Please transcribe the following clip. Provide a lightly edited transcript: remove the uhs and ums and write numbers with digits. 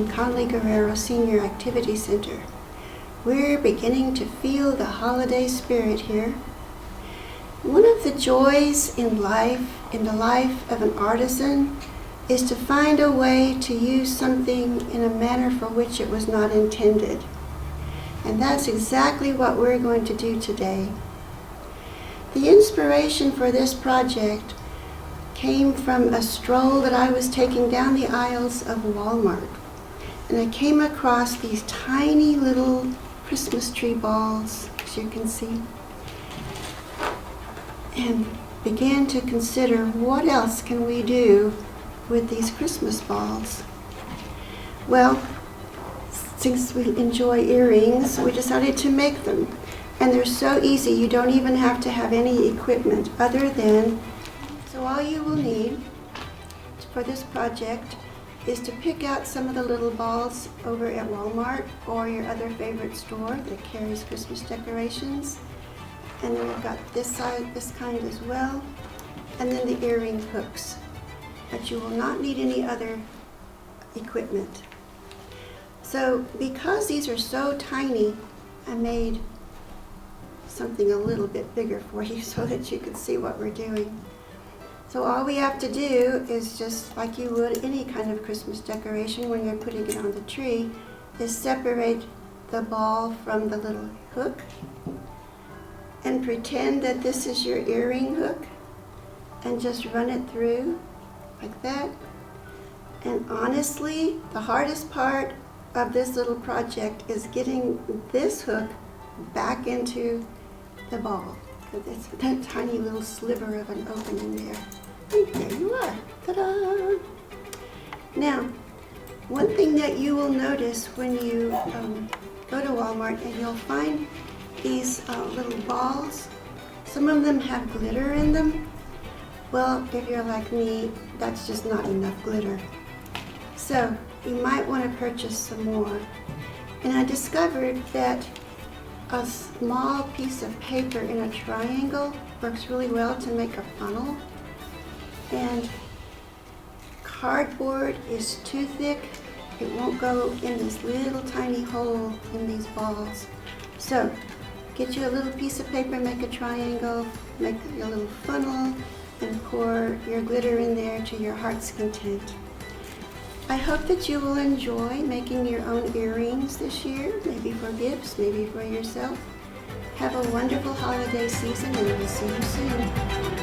from Conley-Guerrero Senior Activity Center. We're beginning to feel the holiday spirit here. One of the joys in the life of an artisan, is to find a way to use something in a manner for which it was not intended. And that's exactly what we're going to do today. The inspiration for this project came from a stroll that I was taking down the aisles of Walmart. And I came across these tiny little Christmas tree balls, as you can see, and began to consider what else can we do with these Christmas balls. Well, since we enjoy earrings, we decided to make them. And they're so easy, you don't even have to have any equipment other than, so all you will need for this project is to pick out some of the little balls over at Walmart or your other favorite store that carries Christmas decorations. And then we've got this kind as well, and then the earring hooks. But you will not need any other equipment. So because these are so tiny, I made something a little bit bigger for you so that you can see what we're doing. So all we have to do is, just like you would any kind of Christmas decoration when you're putting it on the tree, is separate the ball from the little hook and pretend that this is your earring hook and just run it through like that. And honestly, the hardest part of this little project is getting this hook back into the ball, because it's that tiny little sliver of an opening there. And there you are. Ta-da! Now, one thing that you will notice when you go to Walmart, and you'll find these little balls. Some of them have glitter in them. Well, if you're like me, that's just not enough glitter. So you might want to purchase some more. And I discovered that a small piece of paper in a triangle works really well to make a funnel. And cardboard is too thick. It won't go in this little tiny hole in these balls. So get you a little piece of paper, make a triangle, make your little funnel, and pour your glitter in there to your heart's content. I hope that you will enjoy making your own earrings this year, maybe for gifts, maybe for yourself. Have a wonderful holiday season, and we'll see you soon.